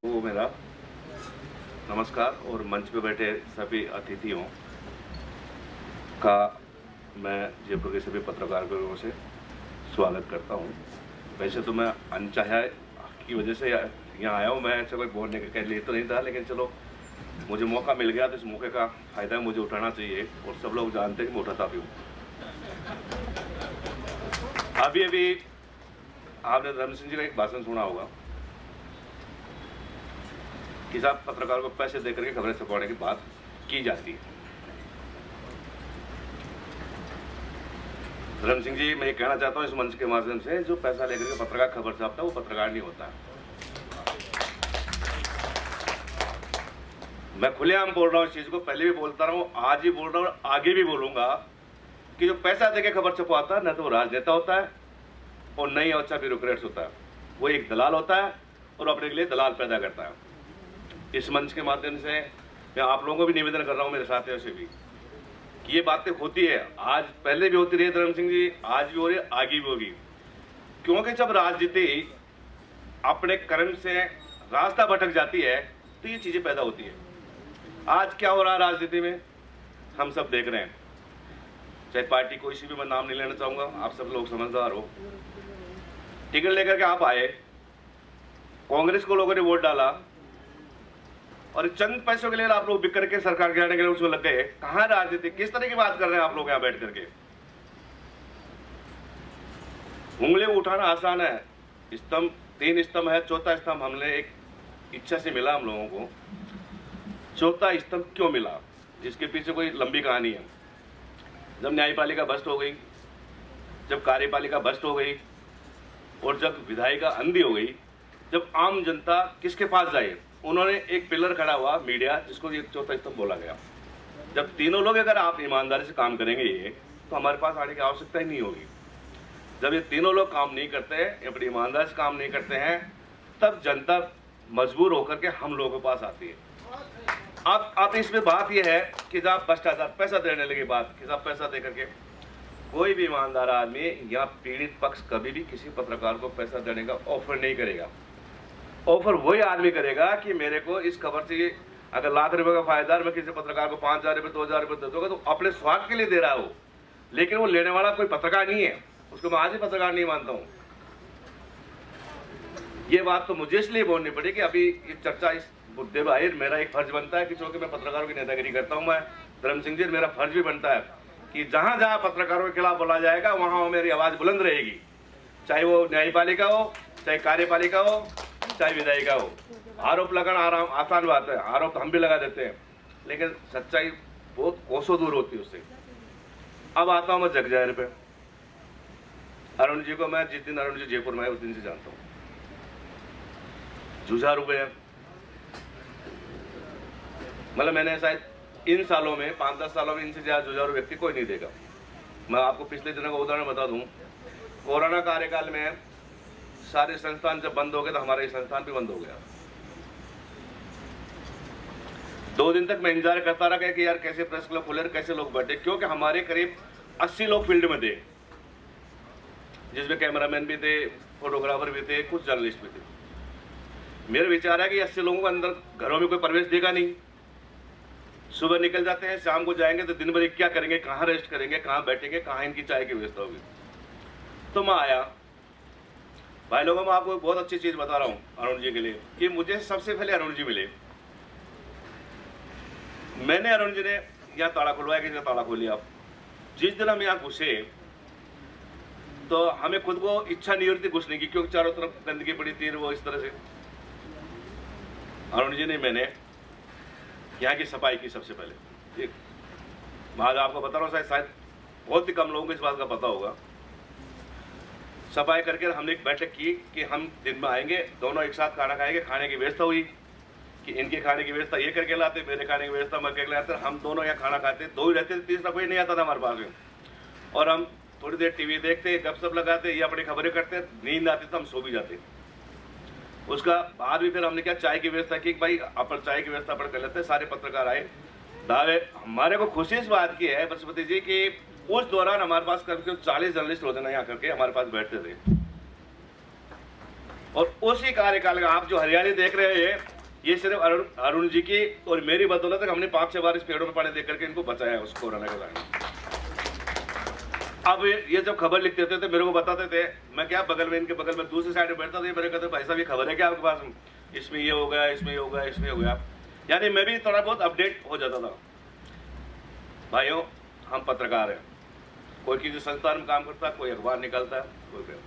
वो मेरा नमस्कार और मंच पे बैठे सभी अतिथियों का मैं जयपुर के सभी पत्रकारों से स्वागत करता हूँ। वैसे तो मैं अनचाहा की वजह से यहाँ आया हूँ, मैं चलो बोलने के लिए तो नहीं था, लेकिन चलो मुझे मौका मिल गया तो इस मौके का फ़ायदा मुझे उठाना चाहिए और सब लोग जानते हैं कि मैं उठाता भी हूँ। अभी अभी आपने धर्म सिंह जी का एक भाषण सुना होगा कि साहब पत्रकारों को पैसे देकर के खबरें छपवाने की बात की जाती है। धर्म सिंह जी, मैं ये कहना चाहता हूँ इस मंच के माध्यम से, जो पैसा लेकर के पत्रकार खबर छापता है वो पत्रकार नहीं होता। मैं खुलेआम बोल रहा हूँ इस चीज को, पहले भी बोलता रहा हूँ, आज भी बोल रहा हूँ, आगे भी बोलूंगा कि जो पैसा देकर खबर छपवाता है न तो वो राजनेता होता है और न ही अच्छा ब्यूरोक्रेट्स होता है, वो एक दलाल होता है और अपने लिए दलाल पैदा करता है। इस मंच के माध्यम से मैं आप लोगों को भी निवेदन कर रहा हूँ, मेरे साथियों से भी, कि ये बातें होती है, आज पहले भी होती रही धर्म सिंह जी, आज भी हो रही है, आगे भी होगी। क्योंकि जब राजनीति अपने कर्म से रास्ता भटक जाती है तो ये चीजें पैदा होती है। आज क्या हो रहा है राजनीति में हम सब देख रहे हैं, चाहे पार्टी कोई सी भी, मैं नाम नहीं लेना चाहूंगा, आप सब लोग समझदार हो। टिकट लेकर के आप आए, कांग्रेस को लोगों ने वोट डाला और चंद पैसों के लिए आप लोग बिक करके सरकार गिराने के लिए उसमें लग गए। कहां राजनीति, किस तरह की बात कर रहे हैं आप लोग यहां बैठ करके? उंगली उठाना आसान है, स्तंभ 3 स्तंभ है, चौथा स्तंभ हमने एक इच्छा से मिला हम लोगों को। चौथा स्तंभ क्यों मिला, जिसके पीछे कोई लंबी कहानी है। जब न्यायपालिका भ्रष्ट हो गई, जब कार्यपालिका भ्रष्ट हो गई और जब विधायिका अंधी हो गई, जब आम जनता किसके पास जाए, उन्होंने एक पिलर खड़ा हुआ मीडिया, जिसको एक चौथा स्तंभ बोला गया। जब तीनों लोग अगर आप ईमानदारी से काम करेंगे ये, तो हमारे पास आने की आवश्यकता ही नहीं होगी। जब ये तीनों लोग काम नहीं करते हैं, अपनी ईमानदारी से काम नहीं करते हैं, तब जनता मजबूर होकर के हम लोगों के पास आती है। अब इसमें बात यह है कि जब भ्रष्टाचार पैसा देने लगी बात, कि साहब पैसा दे करके कोई भी ईमानदार आदमी या पीड़ित पक्ष कभी भी किसी पत्रकार को पैसा देने का ऑफर नहीं करेगा। ऑफर वही आदमी करेगा कि मेरे को इस खबर से अगर लाख रुपए का फायदा मैं किसी पत्रकार को 5,000 रुपये 2,000 रुपये दे दूंगा तो अपने स्वार्थ के लिए दे रहा हो, लेकिन वो लेने वाला कोई पत्रकार नहीं है, उसको मैं आज ही पत्रकार नहीं मानता हूं। ये बात तो मुझे इसलिए बोलनी पड़ी कि अभी ये चर्चा इस मुद्दे पर आई, मेरा एक फर्ज बनता है कि चूंकि मैं पत्रकारों की नेतागिरी करता हूं, मैं धर्म सिंह जी, मेरा फर्ज भी बनता है कि जहां जहां पत्रकारों के खिलाफ बोला जाएगा वहां मेरी आवाज बुलंद रहेगी, चाहे वो न्यायपालिका हो, चाहे कार्यपालिका हो, चाहे विधायिका हो। आरोप लगाना आसान बात है, आरोप हम भी लगा देते हैं, लेकिन सच्चाई बहुत कोसों दूर होती है उससे। अब आता हूं मैं जगजाहिर पे। अरुण जी को मैं जिस दिन अरुण जी जयपुर में आए उस दिन से जानता हूं। जुझारू पे मतलब मैंने शायद इन सालों में 5-10 सालों में इनसे ज्यादा जुझारू व्यक्ति कोई नहीं देखा। मैं आपको पिछले दिनों का उदाहरण बता दूं, कोरोना कार्यकाल में सारे संस्थान जब बंद हो गए तो हमारा ये संस्थान भी बंद हो गया। 2 दिन तक मैं इंतजार करता रहा कि यार कैसे प्रेस क्लब खुले, कैसे लोग बैठे, क्योंकि हमारे करीब 80 लोग फील्ड में थे, जिसमें कैमरामैन भी थे, फोटोग्राफर भी थे, कुछ जर्नलिस्ट भी थे। मेरा विचार है कि 80 लोगों को अंदर घरों में कोई प्रवेश देगा नहीं। सुबह निकल जाते हैं, शाम को जाएंगे तो दिन भर क्या करेंगे, कहाँ रेस्ट करेंगे, कहाँ बैठेंगे, कहाँ इनकी चाय की व्यवस्था होगी। तो मैं आया भाई लोगों, मैं आपको बहुत अच्छी चीज बता रहा हूँ अरुण जी के लिए, कि मुझे सबसे पहले अरुण जी मिले। मैंने अरुण जी ने यहाँ ताला खुलवाया, कि ताला खोलिए आप। जिस दिन हम यहाँ घुसे तो हमें खुद को इच्छा नहीं हो रही थी घुसने की, क्योंकि चारों तरफ गंदगी पड़ी थी वो इस तरह से। अरुण जी ने मैंने यहाँ की सफाई की सबसे पहले। ठीक, मैं आज आपको बता रहा हूँ, शायद बहुत ही कम लोगों को इस बात का पता होगा। सफाई करके हमने एक बैठक की कि हम दिन में आएंगे, दोनों एक साथ खाना खाएंगे। खाने की व्यवस्था हुई कि इनके खाने की व्यवस्था ये करके लाते, मेरे खाने की व्यवस्था मैं करके लाते, हम दोनों यहाँ खाना खाते, 2 ही रहते थे, तीसरा कोई नहीं आता था हमारे पास में। और हम थोड़ी देर टीवी देखते, गपशप लगाते, ये अपनी खबरें करते, नींद आती तो हम सो भी जाते। उसका बाद भी फिर हमने क्या चाय की व्यवस्था की, भाई अपन चाय की व्यवस्था अपन कर लेते। सारे पत्रकार आए, दावे हमारे को खुशी इस बात की है बसपति जी कि उस दौरान हमारे पास करीब 40 जर्नलिस्ट रोजाना यहाँ करके हमारे पास बैठते थे। और उसी कार्यकाल का आप जो हरियाली देख रहे हैं, ये सिर्फ अरुण जी की और मेरी बदौलत है। हमने 5-6 बार इस पेड़ों में पानी दे करके इनको बचाया है उस कोरोना के टाइम। अब ये जब खबर लिखते थे तो मेरे को बताते थे, मैं क्या बगल में इनके बगल में दूसरी साइड में बैठता था, मेरे कहते भाई साहब ये खबर है क्या आपके पास, इसमें ये हो गया, इसमें ये हो गया, इसमें हो गया। यानी मैं भी थोड़ा बहुत अपडेट हो जाता था। भाइयों, हम पत्रकार हैं, कोई किसी संस्थान में काम करता है, कोई अखबार निकालता है, कोई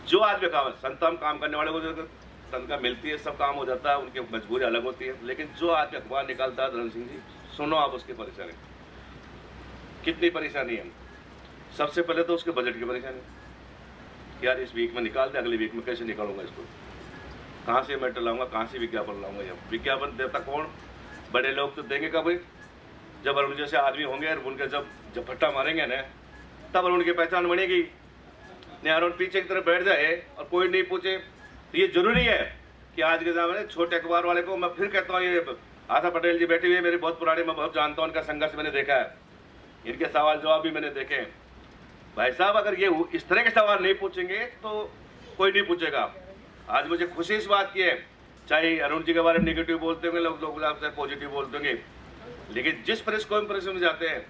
जो आज भी काम संस्था में काम करने वाले को जो तनख्वाह मिलती है, सब काम हो जाता है, उनकी मजबूरी अलग होती है। लेकिन जो आज भी अखबार निकालता है, धर्म सिंह जी, सुनो आप उसकी परेशानी, कितनी परेशानी है। सबसे पहले तो उसके बजट की परेशानी, यार इस वीक में निकाल दे, अगले वीक में कैसे निकालूंगा इसको, कहाँ से मैं लाऊंगा, कहाँ से विज्ञापन लाऊंगा। या विज्ञापन देता कौन, बड़े लोग तो देंगे कब, जब अरुण जैसे आदमी होंगे और उनके जब फट्टा मारेंगे ना, तब उनकी पहचान बनेगी। नहीं अरुण पीछे की तरफ बैठ जाए और कोई नहीं पूछे, तो ये जरूरी है कि आज के ज़माने छोटे अखबार वाले को मैं फिर कहता हूँ, ये आशा पटेल जी बैठी हुई है, मेरी बहुत पुरानी, मैं बहुत जानता हूँ, इनका संघर्ष मैंने देखा है, इनके सवाल जवाब भी मैंने देखे हैं। भाई साहब अगर ये इस तरह के सवाल नहीं पूछेंगे तो कोई नहीं पूछेगा। आज मुझे खुशी इस बात की है, चाहे अरुण जी के बारे में नेगेटिव बोलते होंगे लोग आपसे पॉजिटिव बोलते होंगे, लेकिन जिस प्रेस कॉन्फ्रेंस में जाते हैं,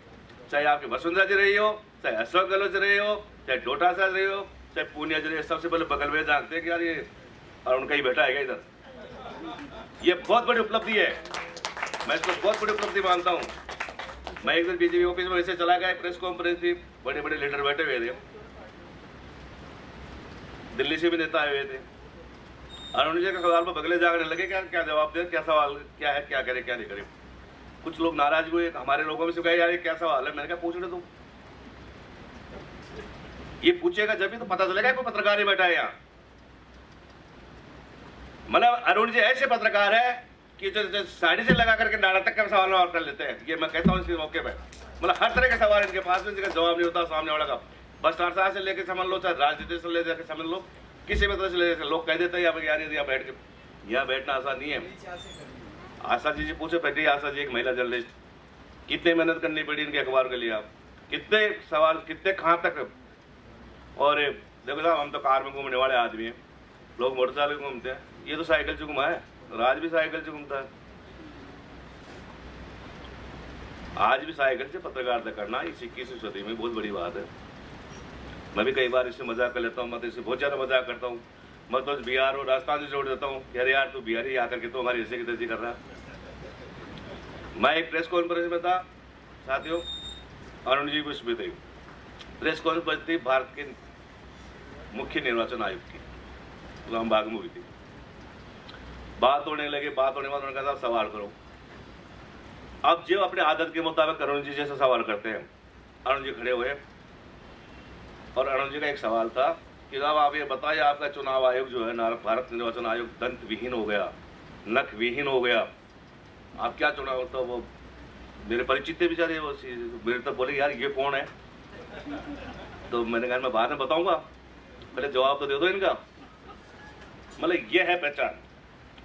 चाहे आपकी वसुंधरा जी रही हो, चाहे अशोक गहलोत रहे हो, चाहे डोटा साहब रहे हो, चाहे पूनिया जी रहे, सबसे पहले बगल में जानते हैं कि यार ये अरुण का ही बेटा है इधर। ये बहुत बड़ी उपलब्धि है, मैं इसको बहुत बड़ी उपलब्धि मानता हूँ। मैं एक दिन बीजेपी ऑफिस में ऐसे चला गया, प्रेस कॉन्फ्रेंस थी, बड़े बड़े लीडर बैठे हुए थे, दिल्ली से भी नेता आए हुए थे। अरुण जी के सवाल पर बगले जागने लगे, क्या क्या जवाब दे, क्या सवाल क्या है, क्या करे क्या नहीं करे। कुछ लोग नाराज हुए, हमारे लोगों में से कहे यार ये क्या सवाल है, मैंने कहा पूछ ले तुम, ये पूछेगा जब भी तो पता चलेगा कोई पत्रकार ही बैठा है यहाँ। मतलब अरुण जी ऐसे पत्रकार है कि जो साड़ी से लगा करके नाटक का सवाल कर लेते हैं। ये मैं कहता हूँ इस मौके पे, मतलब हर तरह के सवाल इनके पास में, जिसका जवाब नहीं होता सामने वाला का। बस संसार से लेकर समझ लो, चाहे राजनीति से लेकर समझ लो, किसी भी तरह से ले, लोग कह देते हैं यार यहाँ बैठ के, यहाँ बैठना आसान नहीं है। आशा जी पूछे बैठी, आशा जी एक महिला जर्नलिस्ट, कितने मेहनत करनी पड़ी इनके अखबार के लिए, आप कितने सवाल, कितने कहाँ तक। और देखो साहब हम तो कार में घूमने वाले आदमी हैं, लोग मोटरसाइकिल घूमते हैं, ये तो साइकिल से घुमा है, राज भी साइकिल से घूमता है। आज भी साइकिल से पत्रकारिता करना इस 21वीं सदी में बहुत बड़ी बात है। मैं भी कई बार इससे मजाक कर लेता हूँ, मैं तो इससे बहुत ज़्यादा मजाक करता हूँ। मैं तो बिहार और राजस्थान से जोड़ देता हूँ, अरे यार तू बिहारी आकर के तो हमारी ऐसे की तैसी कर रहा है। मैं एक प्रेस कॉन्फ्रेंस में था साथियों, अरुण जी भी थे, प्रेस कॉन्फ्रेंस थी भारत के मुख्य निर्वाचन आयुक्त की, इस्लामाबाद में हुई थी। बात होने लगे, बात होने के बाद उन्होंने कहा सवाल करो। अब जो अपने आदत के मुताबिक अरुण जी जैसा सवाल करते हैं, अरुण जी खड़े हुए और अरुण जी का एक सवाल था कि साहब आप ये बताइए, आपका चुनाव आयोग जो है भारत निर्वाचन आयोग दंत विहीन हो गया, नख विहीन हो गया, आप क्या चुनाव। तो वो मेरे परिचित थे बेचारे, वो मेरे तक बोले यार ये कौन है, तो मैंने कहा मैं बाद में बताऊंगा, पहले जवाब तो दे दो इनका। मतलब ये है पहचान।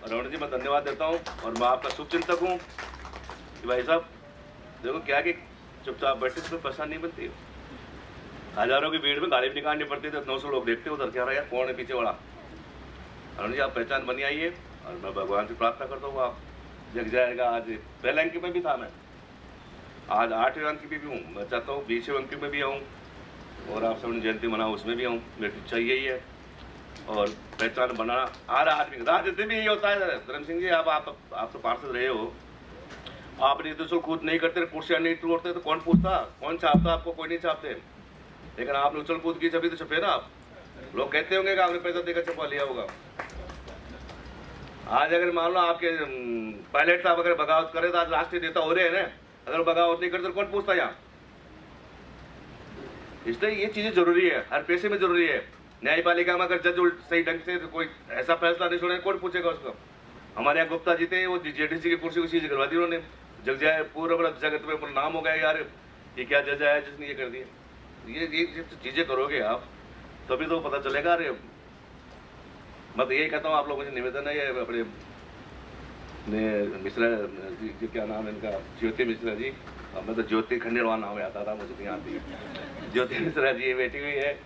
अरुण जी मैं धन्यवाद देता हूँ और मैं आपका शुभचिंतक हूँ कि भाई साहब देखो क्या कि चुपचाप बैठे तो परेशान नहीं बनती, हजारों की भीड़ में गाली भी निकालनी पड़ती थी, 900 लोग देखते उधर क्या रहा यार कौन है पीछे वाला। अरुण जी आप पहचान बनी आइए और मैं भगवान से प्रार्थना करता हूँ आप जग जाएगा। आज पहले अंक में भी था मैं, आज 8वें अंक में भी हूँ, मैं चाहता हूँ 20वें अंक में भी आऊँ और आप सबने जयंती मनाओ उसमें भी आऊँ, मेरी इच्छा यही है। और पहचान बनाना आ रहा आदमी, राजनीति में यही होता है। धर्म सिंह जी आप तो पार्षद रहे हो, आप नहीं तो कूद नहीं करते, कुर्सियाँ नहीं तोड़ते तो कौन पूछता, कौन छापता आपको, कोई नहीं छापते। लेकिन आपने उछल कूद की छपी तो छपे ना आप, लोग कहते होंगे कि आपने पैसा देकर छपा लिया होगा। आज अगर मान लो आपके पायलट साहब अगर बगावत करे तो आज राष्ट्रीय नेता हो रहे हैं ना, अगर बगावत नहीं करते तो कौन पूछता यहाँ। इसलिए ये चीजें जरूरी है, हर पेशे में जरूरी है। न्यायपालिका में अगर जज सही ढंग से कोई ऐसा फैसला नहीं छोड़े कौन पूछेगा उसको। हमारे यहाँ गुप्ता जी थे, वो जेडीसी की कुर्सी उसी करवा दी उन्होंने, जग जाए पूरा जगत में पूरा नाम हो गया यार ये क्या जज है जिसने ये कर दिया। ये चीजें करोगे आप तभी तो पता चलेगा। अरे मैं तो यही कहता हूँ आप लोगों से निवेदन है, ये अपने मिश्रा जी क्या नाम है इनका, ज्योति मिश्रा जी, मैं तो ज्योति खंडेलवाल नाम आता था मुझे नहीं आती। ज्योति मिश्रा जी ये बैठी हुई है,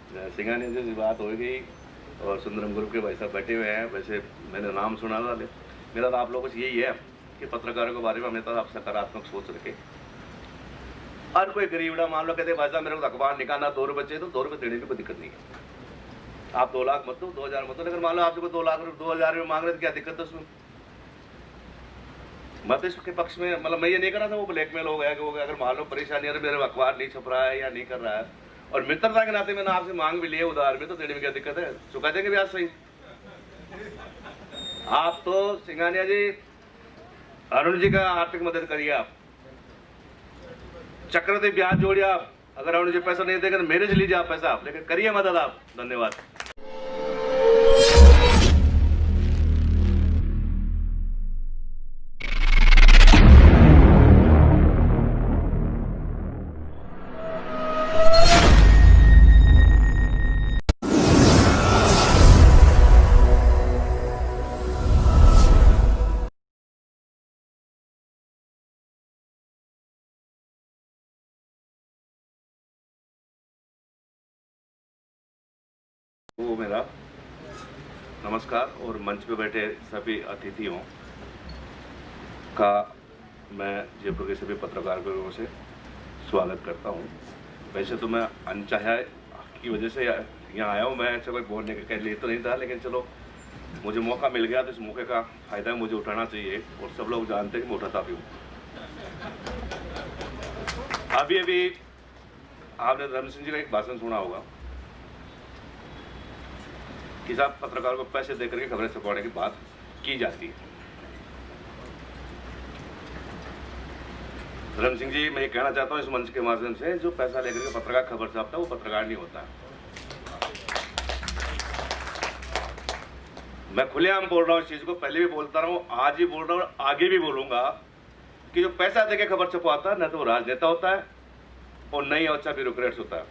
सिंघानिया जी से बात हो गई और सुंदरम ग्रुप के भाई साहब बैठे हुए हैं। वैसे मैंने नाम सुना था मेरा तो आप लोगों से यही है कि पत्रकारों के बारे में हमेशा आप सकारात्मक सोच रखें। हर कोई गरीबड़ा मान लो कहते भाई साहब मेरे को अखबार निकालना 2 रुपये चाहिए तो 2 रुपये देने की कोई दिक्कत नहीं है। आप 2 लाख मत दो, 2000 मत दो, लेकिन मान लो आपसे कोई 2 लाख 2000 रुपये मांग रहे तो क्या दिक्कत है उसमें? मैं तो इसके पक्ष में मतलब मैं ये नहीं कर रहा था वो ब्लैकमेल हो गया कि वो अगर मान लो परेशानी है मेरे अखबार नहीं छप रहा है या नहीं कर रहा है और मित्रता के नाते मैंने आपसे मांग भी लिए उधार में तो देने में क्या दिक्कत है? चुका देंगे ब्याज सही। आप तो सिंघानिया जी अरुण जी का आर्थिक मदद करिए, आप चक्रवृद्धि ब्याज जोड़िए। आप अगर अरुण जी पैसा नहीं देंगे तो मेरे से लीजिए आप पैसा, आप लेकिन करिए मदद आप। धन्यवाद। वो मेरा नमस्कार और मंच पे बैठे सभी अतिथियों का मैं जयपुर के सभी पत्रकारों से स्वागत करता हूं। वैसे तो मैं अनचाहा की वजह से यहाँ आया हूँ, मैं ऐसे कोई बोलने के लिए तो नहीं था, लेकिन चलो मुझे मौका मिल गया तो इस मौके का फ़ायदा मुझे उठाना चाहिए और सब लोग जानते हैं कि मैं उठाता भी हूँ। अभी अभी आपने धर्म सिंह जी का एक भाषण सुना होगा कि साहब पत्रकारों को पैसे देकर के खबरें छपवाने की बात की जाती है। धर्म सिंह जी मैं ये कहना चाहता हूँ इस मंच के माध्यम से, जो पैसा लेकर के पत्रकार खबर छापता है वो पत्रकार नहीं होता। मैं खुलेआम बोल रहा हूँ इस चीज को, पहले भी बोलता रहा हूँ, आज भी बोल रहा हूँ, आगे भी बोलूंगा कि जो पैसा देकर खबर छपवाता है न तो वो राजनेता होता है और न ही अच्छा ब्यूरोक्रेट्स होता है,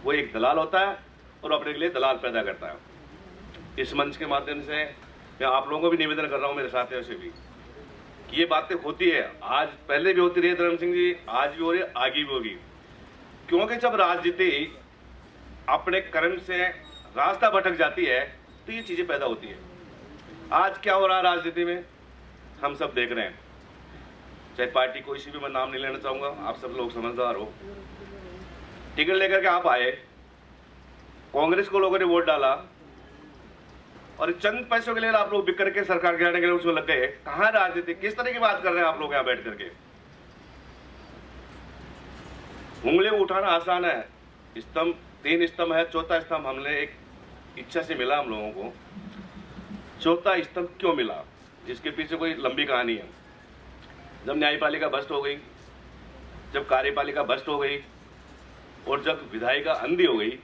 वो एक दलाल होता है और अपने लिए दलाल पैदा करता है। इस मंच के माध्यम से मैं आप लोगों को भी निवेदन कर रहा हूँ, मेरे साथियों से भी, कि ये बातें होती है, आज पहले भी होती रही धर्म सिंह जी, आज भी हो रही है, आगे भी होगी। क्योंकि जब राजनीति अपने कर्म से रास्ता भटक जाती है तो ये चीजें पैदा होती है। आज क्या हो रहा है राजनीति में हम सब देख रहे हैं, चाहे पार्टी कोई सी भी, मैं नाम नहीं लेना चाहूंगा, आप सब लोग समझदार हो। टिकट लेकर के आप आए, कांग्रेस को लोगों ने वोट डाला और चंद पैसों के लिए आप लोग बिक करके सरकार गिराने के लिए उसमें लग गए। कहां राजनीति, किस तरह की बात कर रहे हैं आप लोग यहां बैठ करके? उंगली उठाना आसान है, स्तंभ 3 स्तंभ है, चौथा स्तंभ हमने एक इच्छा से मिला हम लोगों को। चौथा स्तंभ क्यों मिला, जिसके पीछे कोई लंबी कहानी है। जब न्यायपालिका भ्रष्ट हो गई, जब कार्यपालिका भ्रष्ट हो गई और जब विधायिका अंधी हो गई,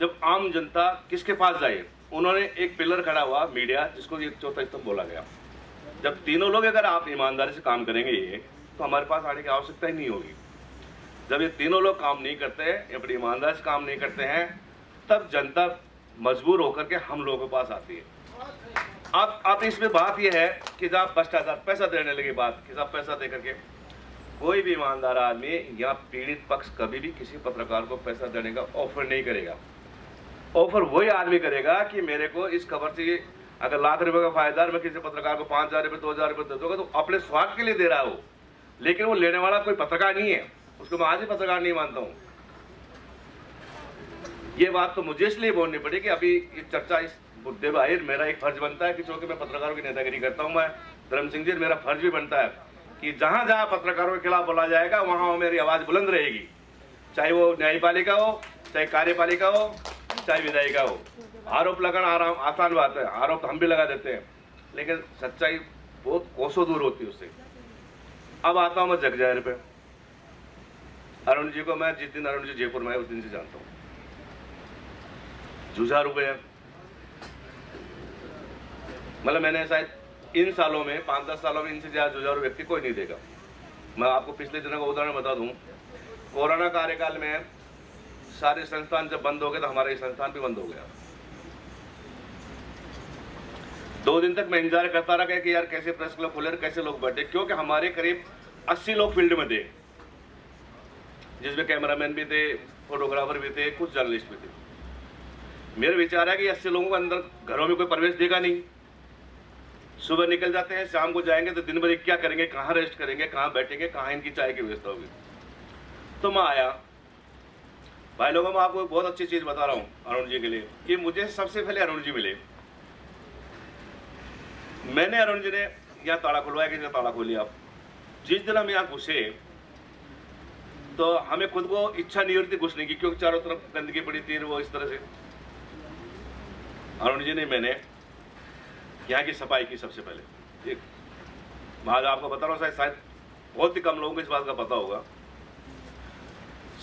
जब आम जनता किसके पास जाए, उन्होंने एक पिलर खड़ा हुआ मीडिया, जिसको ये चौथा स्तंभ बोला गया। जब तीनों लोग अगर आप ईमानदारी से काम करेंगे ये, तो हमारे पास आने की आवश्यकता ही नहीं होगी। जब ये तीनों लोग काम नहीं करते हैं, अपनी ईमानदारी से काम नहीं करते हैं, तब जनता मजबूर होकर के हम लोगों के पास आती है। आप इसमें बात यह है कि जब भ्रष्टाचार पैसा देने लगी बात, कि साहब पैसा दे करके कोई भी ईमानदार आदमी या पीड़ित पक्ष कभी भी किसी पत्रकार को पैसा देने का ऑफर नहीं करेगा। ऑफर वही आदमी करेगा कि मेरे को इस खबर से अगर लाख रुपए का फायदा है, मैं किसी पत्रकार को 5000 रुपये 2000 रुपये दे दूंगा तो अपने स्वार्थ के लिए दे रहा हो, लेकिन वो लेने वाला कोई पत्रकार नहीं है, उसको मैं आज ही पत्रकार नहीं मानता हूँ। ये बात तो मुझे इसलिए बोलनी पड़ी कि अभी ये चर्चा इस मुद्दे पर आई, मेरा एक फर्ज बनता है कि चूंकि मैं पत्रकारों की नेतागिरी करता हूँ, मैं धर्म सिंह जी, मेरा फर्ज भी बनता है कि जहां जहां पत्रकारों के खिलाफ बोला जाएगा वहां मेरी आवाज बुलंद रहेगी, चाहे वो न्यायपालिका हो, चाहे कार्यपालिका हो, चाहे विधायिका हो। आरोप लगाना आसान बात है, आरोप हम भी लगा देते हैं, लेकिन सच्चाई बहुत कोसों दूर होती है उससे। अब आता हूं मैं जगजाहिर पे। अरुण जी को मैं जिस दिन अरुण जी जयपुर में आए उस दिन से जानता हूँ। जुझारू पे मतलब मैंने शायद इन सालों में 5-10 सालों में इनसे ज्यादा जुझारू व्यक्ति कोई नहीं देखा। मैं आपको पिछले दिनों का उदाहरण बता दूं, कोरोना कार्यकाल में सारे संस्थान जब बंद हो गए तो हमारा ये संस्थान भी बंद हो गया। 2 दिन तक मैं इंतजार करता रहा कि यार कैसे प्रेस क्लब खुले, कैसे लोग बैठे, क्योंकि हमारे करीब 80 लोग फील्ड में थे, जिसमें कैमरामैन भी थे, फोटोग्राफर भी थे, कुछ जर्नलिस्ट भी थे। मेरा विचार है कि 80 लोगों को अंदर घरों में कोई प्रवेश देगा नहीं, सुबह निकल जाते हैं, शाम को जाएंगे तो दिन भर क्या करेंगे, कहाँ रेस्ट करेंगे, कहाँ बैठेंगे, कहाँ इनकी चाय की व्यवस्था होगी। तो मैं आया। भाई लोगों, मैं आपको एक बहुत अच्छी चीज़ बता रहा हूँ अरुण जी के लिए, कि मुझे सबसे पहले अरुण जी मिले। मैंने अरुण जी ने यहाँ ताला खुलवाया, कि ताला खोलिए आप। जिस दिन हम यहाँ घुसे तो हमें खुद को इच्छा नहीं हो रही थी घुसने की, क्योंकि चारों तरफ गंदगी पड़ी थी वो इस तरह से। अरुण जी ने मैंने यहाँ की सफाई की सबसे पहले। आज आपको बता रहा हूँ, शायद बहुत ही कम लोगों को इस बात का पता होगा।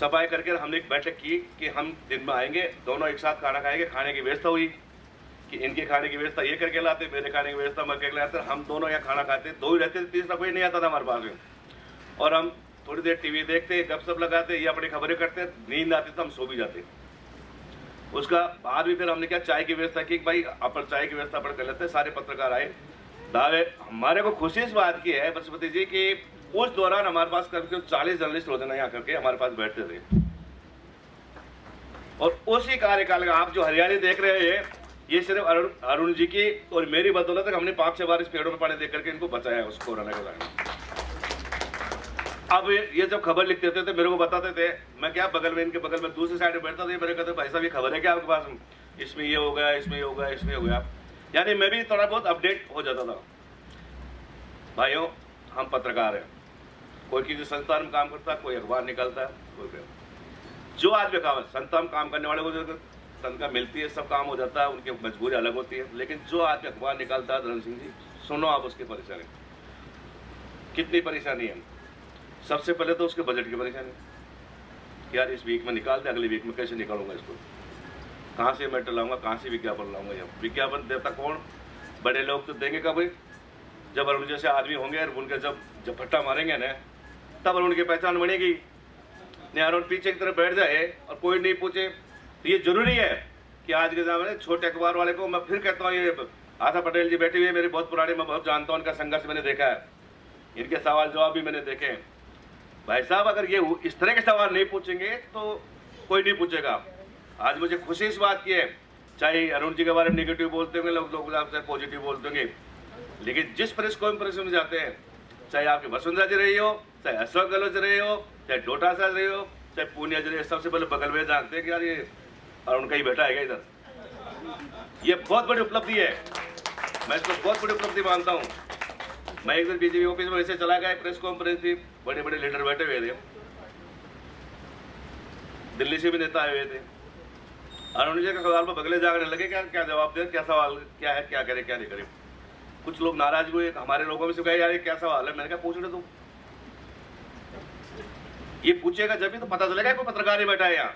सफाई करके हमने एक बैठक की कि हम दिन में आएंगे, दोनों एक साथ खाना खाएंगे। खाने की व्यवस्था हुई कि इनके खाने की व्यवस्था ये करके लाते, मेरे खाने की व्यवस्था मैं करके लाते। हम दोनों यहाँ खाना खाते, दो ही रहते थे, तीसरा कोई नहीं आता था हमारे पास में। और हम थोड़ी देर टीवी देखते, गपशप लगाते, ये अपनी खबरें करते, नींद आती तो हम सो भी जाते। उसका बाद भी फिर हमने क्या, चाय की व्यवस्था की। भाई अपन चाय की व्यवस्था अपन कर लेते। सारे पत्रकार आए। दावे हमारे को खुशी इस बात की है बसपति जी कि उस दौरान हमारे पास करीब 40 जर्नलिस्ट रोजाना यहाँ करके हमारे पास बैठते थे। और उसी कार्यकाल का आप जो हरियाली देख रहे हैं, ये सिर्फ अरुण जी की और मेरी बदौलत हमने 5-6 बार इस पेड़ों में पानी देकर के इनको बचाया उस कोरोना के दौरान। अब ये जब खबर लिखते थे तो मेरे को बताते थे, मैं क्या बगल में, इनके बगल में दूसरी साइड में बैठता था। मेरे कहते भाई साहब ये खबर है क्या आपके पास, इसमें ये हो गया, इसमें हो गया, इसमें हो गया। यानी मैं भी थोड़ा बहुत अपडेट हो जाता था। भाइयों, हम पत्रकार हैं, कोई किसी संस्थान में काम करता है, कोई अखबार निकालता है, कोई जो आज भी काम संस्था में काम करने वाले को जो तनख्वाह मिलती है, सब काम हो जाता है, उनकी मजबूरी अलग होती है। लेकिन जो आज अखबार निकालता है, धर्म सिंह जी, सुनो आप उसकी परेशानी कितनी परेशानी है। सबसे पहले तो उसके बजट की परेशानी, यार इस वीक में निकाल दे, अगले वीक में कैसे निकालूंगा इसको, कहाँ से मैं लाऊंगा, कहाँ से विज्ञापन लाऊंगा। या विज्ञापन देता कौन, बड़े लोग तो देंगे कब, जब अरुण जैसे आदमी होंगे और उनके जब फट्टा मारेंगे ना, तब उनकी पहचान बनेगी। नहीं अरुण पीछे की तरफ बैठ जाए और कोई नहीं पूछे, तो ये जरूरी है कि आज के ज़माने छोटे अखबार वाले को मैं फिर कहता हूँ, ये आशा पटेल जी बैठी हुई है, मेरे बहुत पुराने, मैं बहुत जानता हूँ, इनका संघर्ष मैंने देखा है, इनके सवाल जवाब भी मैंने देखे हैं। भाई साहब, अगर ये इस तरह के सवाल नहीं पूछेंगे तो कोई नहीं पूछेगा। आज मुझे खुशी इस बात की है, चाहे अरुण जी के बारे में नेगेटिव बोलते होंगे लोग आपसे पॉजिटिव बोलते होंगे, लेकिन जिस प्रेस कॉन्फ्रेंस में जाते हैं, चाहे आपकी वसुंधरा जी रही हो, चाहे अशोक गहलोत रहे हो, चाहे डोटा साहब रहे हो, चाहे पूनिया जी रहे, सबसे पहले बगल में जानते हैं कि यार ये अरुण का ही बेटा है इधर। ये बहुत बड़ी उपलब्धि है, मैं इसको बहुत बड़ी उपलब्धि मानता हूँ। मैं एक दिन बीजेपी ऑफिस में ऐसे चला गया, प्रेस कॉन्फ्रेंस थी, बड़े बड़े लीडर बैठे हुए थे, दिल्ली से भी नेता आए हुए थे। अरुण जी के सवाल पर बगले जागने लगे, क्या क्या जवाब दे, क्या सवाल क्या है, क्या करे क्या नहीं करे। कुछ लोग नाराज हुए, हमारे लोगों में से कहे यार ये क्या सवाल है। मैंने कहा पूछ ले तुम, ये पूछेगा जब भी तो पता चलेगा कोई पत्रकार ही बैठा है यहाँ।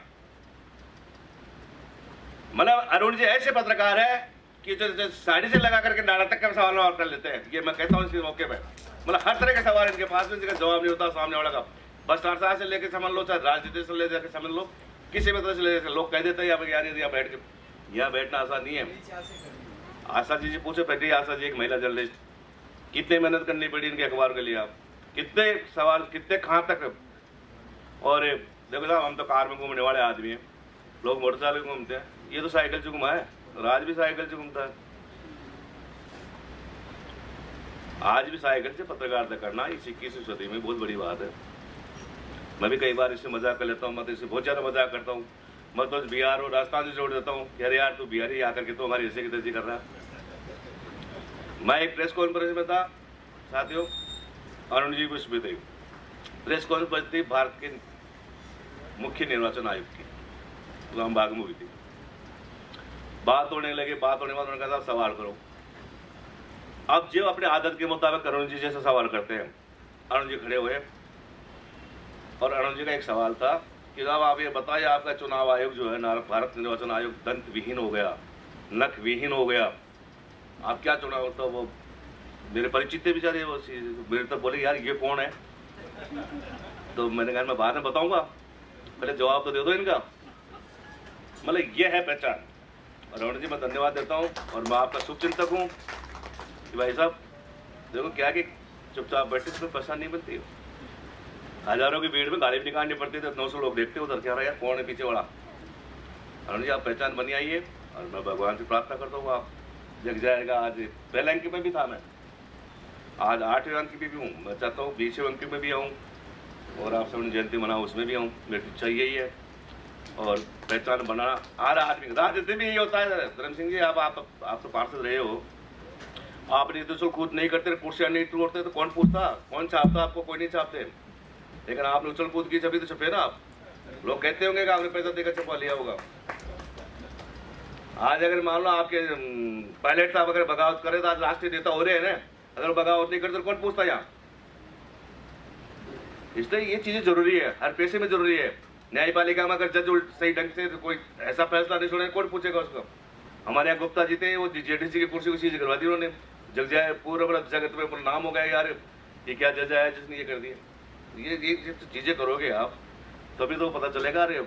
मतलब अरुण जी ऐसे पत्रकार है कि जो साड़ी से लगा करके नाटक का सवाल कर लेते हैं। ये मैं कहता हूँ इस मौके पे, मतलब हर तरह के सवाल इनके पास में, जिसका जवाब नहीं होता सामने वाला का। बस संस्था से लेकर समझ लो, चाहे राजनीति से लेकर समझ लो, किसी भी तरह से लेकर लोग कह देते हैं यार यहाँ बैठ के, यहाँ बैठना आसान नहीं है। आशा जी पूछे, बैठी आशा जी एक महिला जर्नलिस्ट, कितने मेहनत करनी पड़ी इनके अखबार के लिए, आप कितने सवाल, कितने कहाँ तक। और देखो साहब, हम तो कार में घूमने वाले आदमी हैं, लोग मोटरसाइकिल घूमते हैं, ये तो साइकिल से घुमा है, राज भी साइकिल से घूमता है। आज भी साइकिल से पत्रकारिता करना इस 21वीं सदी में बहुत बड़ी बात है। मैं भी कई बार इससे मजाक कर लेता हूँ, मैं तो इससे बहुत ज़्यादा मजाक करता हूँ। मैं तो बिहार और राजस्थान से जोड़ देता हूँ कि अरे यार तू बिहारी आकर के तो हमारी ऐसे की तैसी कर रहा है। मैं एक प्रेस कॉन्फ्रेंस में था साथियों, अरुण जी भी थे, प्रेस कॉन्फ्रेंस थी भारत के मुख्य निर्वाचन आयुक्त की, इस्लामाबाद में हुई थी। बात होने लगे, बात होने के बाद उन्होंने कहा सवाल करो। अब जो अपने आदत के मुताबिक अरुण जी जैसा सवाल करते हैं, अरुण जी खड़े हुए और अरुण जी का एक सवाल था कि साहब आप ये बताइए, आपका चुनाव आयोग जो है, भारत निर्वाचन आयोग दंत विहीन हो गया, नख विहीन हो गया, आप क्या चुनाव होता। वो मेरे परिचित थे बेचारे, वो मेरे तक बोले यार ये कौन है। तो मैंने कहा मैं बाद में बताऊंगा, पहले जवाब तो दे दो इनका। मतलब ये है पहचान। और अरुण जी मैं धन्यवाद देता हूँ, और मैं आपका शुभचिंतक हूँ कि भाई साहब देखो क्या कि चुपचाप बैठे इसमें परेशान नहीं बनती हो। हजारों की भीड़ में गाली भी निकालनी पड़ती थी, 900 लोग देखते उधर क्या रहा यार कौन है पीछे वाला। अरुण जी आप पहचान बनी आइए, और मैं भगवान से प्रार्थना करता हूँ आप जग जाएगा। आज पहले अंक में भी था मैं, आज 8वें अंक की भी हूँ। मैं चाहता हूँ 20वें अंक में भी आऊँ और आप सबने जयंती मनाओ उसमें भी आऊँ। मेरी इच्छा यही है और पहचान बनाना आ रहा आदमी। राजनीति में यही होता है धर्म सिंह जी, आप तो पार्षद रहे हो, आप नहीं तो कूद नहीं करते, कुर्सियाँ नहीं तोड़ते तो कौन पूछता, कौन छापता आपको? कोई नहीं छापते। लेकिन आपने उछल कूद की छपी तो छपे ना आप। लोग कहते होंगे कि आपने पैसा देकर छपवा लिया होगा। आज अगर मान लो आपके पायलट साहब अगर बगावत करे तो आज राष्ट्रीय नेता हो रहे हैं ना, अगर बगावत नहीं करते तो कौन पूछता यहाँ? इसलिए ये चीजें जरूरी है, हर पेशे में जरूरी है। न्यायपालिका में अगर जज सही ढंग से कोई ऐसा फैसला नहीं छोड़े कौन पूछेगा उसको? हमारे यहाँ गुप्ता जी थे, वो जेडीसी की कुर्सी उसी करवा दी उन्होंने, जग जाए पूरा जगत में पूरा नाम हो गया यार ये क्या जज है जिसने ये कर दिया। ये चीजें करोगे आप तभी तो पता चलेगा। अरे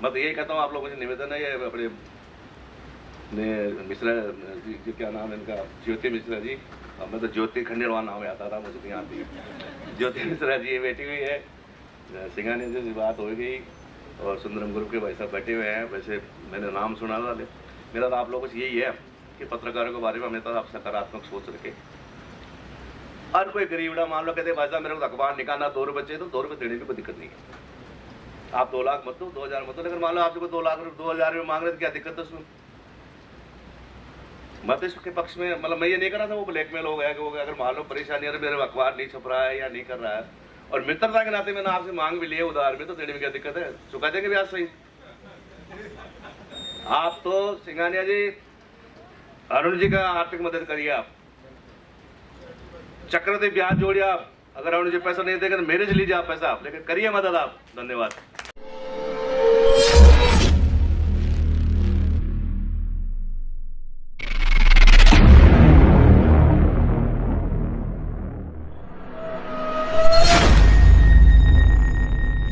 मैं तो यही कहता हूँ आप लोगों से निवेदन है, ये अपने मिश्रा जी क्या नाम है इनका, ज्योति मिश्रा जी, अब मैं तो ज्योति खंडेलवाल नाम आता था मुझे नहीं आती। ज्योति मिश्रा जी ये बैठी हुई है, सिंघानिया जी से बात हो गई और सुंदरम ग्रुप के भाई साहब बैठे हुए हैं। वैसे मैंने नाम सुना था, मेरा तो आप लोगों से यही है कि पत्रकारों के बारे में हमें तो आप सकारात्मक सोच रखें। हर कोई गरीबड़ा मान लो कहते भाई साहब मेरे को अखबार निकालना 2 रुपये चाहिए तो 2 रुपये देने की कोई दिक्कत नहीं है। आप 2 लाख मत दो, 2000 मत दो, लेकिन मान लो आपसे कोई 2 लाख 2000 रुपये मांग रहे तो क्या दिक्कत है उसमें? मैं तो इसके पक्ष में, मतलब मैं ये नहीं कर रहा था वो ब्लैकमेल हो गया कि वो अगर मान लो परेशानी है मेरे अखबार नहीं छप रहा है या नहीं कर रहा है और मित्रता के नाते मैंने आपसे मांग भी लिए उधार में, तो देने में क्या दिक्कत है? चुका देंगे ब्याज सही। आप तो सिंघानिया जी अरुण जी का आर्थिक मदद करिए, आप चक्रवृद्धि ब्याज जोड़िए। आप अगर अरुण जी पैसा नहीं देंगे तो मेरे से लीजिए आप पैसा, लेकिन करिए मदद आप। धन्यवाद।